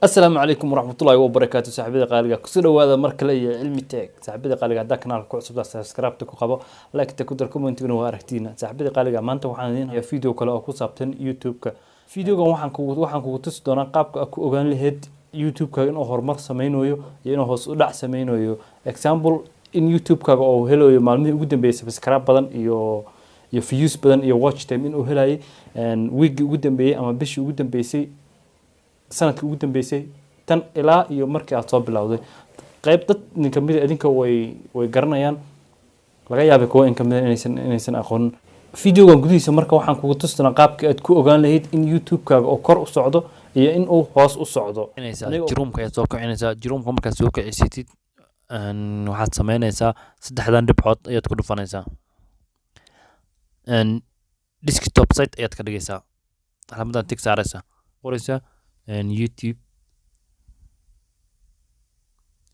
السلام عليكم ورحمة الله وبركاته. صاحبي قالقة كسر هذا مركلي علمي تاك. صاحبي قالقة ده كنال كويس سبسكرايب تكو لايك تكودر كومنت إنه واركتينا. صاحبي قالقة ما أنت وحنين يا فيديو كلا أكو صابتين يوتيوب فيديو كان وحن كو تصدرنا قاب أكو أغان لهاد يوتيوب كان أهر مر سمينه ينو هوس ودع سمينه example in يوتيوب كان أو هلو معلومة قدام بيس سبسكرايب بدن يو فيوز بدن يو واتش تايم إنه هلاي and ويج قدام بيه أما بيش قدام بيسي sanadkii ugu dambeysay tan ilaa iyo markii aad soo bilowday qayb dad ninka mid idinka way garanayaan laga yaabay kuwa in kamid inaysan aqoon videogan gudihiisa marka waxaan kugu tusnaa qaabka aad ku ogaan lahayd in YouTube-kaaga oo kor u socdo iyo in uu hoos u socdo jiroomka aad soo kicinaysaa jiroomka markaad soo kicisatid waxaad sameynaysaa saddexdan dhibcood ayaad ku dhufanaysaa desktop site ayaad ka dhigaysaa calaamadan tig saaraysaa qoraysaa and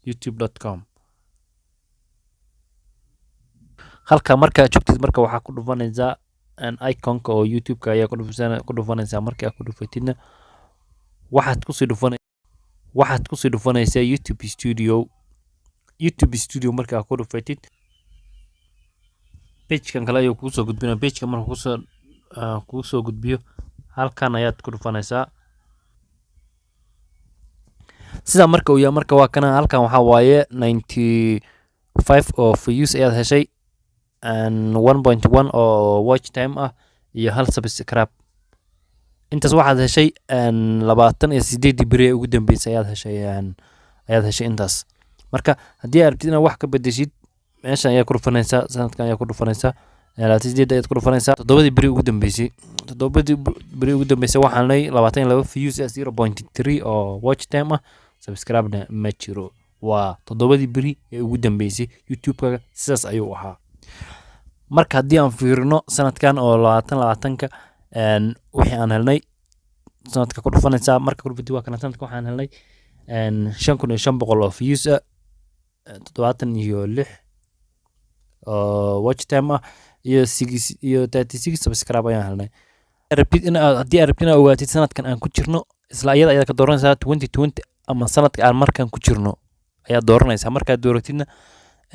youtube.com halka marka joogtid marka waxa ku dhufanaysaa an icon-ka oo YouTube-ka ayaa ku dhufanaysaa marka ku dhufatidna waxaad ku sii dhufanaysaa YouTube Studio marka ku dhufatid page-kan kale ayuu ku soo gudbinaa page-ka marka ku soo gudbiyo halkan ayaad ku dhufanaysaa sida marka uu yahay marka waa kana halkan waxa waaye 95 oo views ayaad heshay and 1.1 oo watch time ah iyo hal subscribe intaas waxaad heshay 28 beri ugu dambeysay ayaad heshay intaas marka haddii aad rabtid inaad wax ka bedeshid meeshan ayaa ku dhufanaysaa sanadkan ayaa ku dhufanaysaa 28 ayaad ku dhufanaysaa 7 beri ugu dambeysay waxaan leeyahay 22 views 0.3 oo watch time ah subscribe ma jiro waa 7 beri ee ugu dambeysay YouTube-ka sidaas ayuu ahaa marka haddii aan fiirino sanadkan oo 2020ka wixii aan helnay sanadka ku dhufanaysaa marka ku dhufatid waa kana sanadka waxaan helnay 5500 oo views 76 oo watch time ah iyo 36 subscribe ayaan helnay haddii aad rabtid inaad ogaatid sanadkan aan ku jirno isla iyada ayaad ka dooranaysaa 2020 ama sanadka aan markaan ku jirno ayaa dooranaysaa markaad dooratidna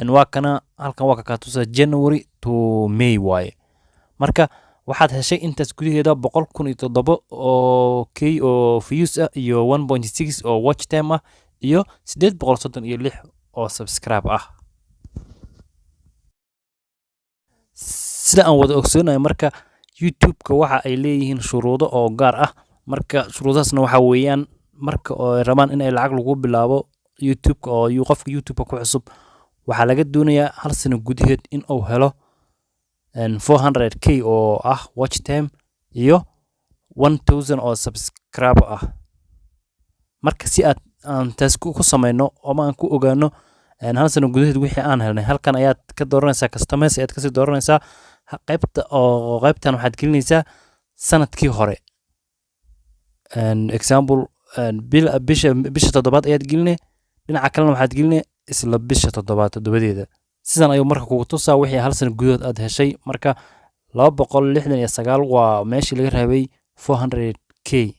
waa kana halkan waa ka tusaa January to May waaye marka waxaad heshay intaas gudaheeda 107 oo oo views ah iyo 1.6 oo watch time ah iyo 836 oo subscribe ah sida aan wada ogsoonahay marka YouTube-ka waxa ay leeyihiin shuruudo oo gaar ah marka shuruudaasna waxa weeyaan marka oo rabaan in ay lacag lagu bilaabo YouTube-ka oo qofka YouTube-ka ku cusub waxa laga doonayaa hal sano gudaheed in uu helo 400k oo ah watch time iyo 1000 oo subscribe ah marka si aan taas ku sameyno oo aan ku ogaano hal sano gudaheed wixii aan helnay halkan ayaad ka dooranaysaa customize ayaad ka sii dooranaysaa qaybtan waxaad gelinaysaa sanadkii hore example bisha toddobaad ayaad gelinay dhinaca kalena waxaad gelinay isla bisha toddobadeeda sidan ayuu marka kugu tusaa wixii hal sano gudahood aad heshay marka 269 waa meeshii laga rabay 400k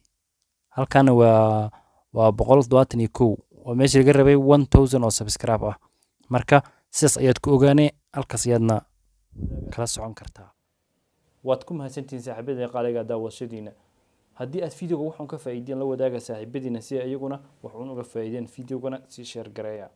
halkana waa 171 waa meeshii laga rabay 1000 oo subscribe ah marka sidaas ayaad ku ogaanay halkaas ayaadna kala socon kartaa waad ku mahadsantihiin saaxiibada qaaliga daawashadiina haddii aad videoga waxaan ka faa'iideen la wadaaga saaxiibadiina si ayaguna wax uun uga faa'iideen videogana si share gareeya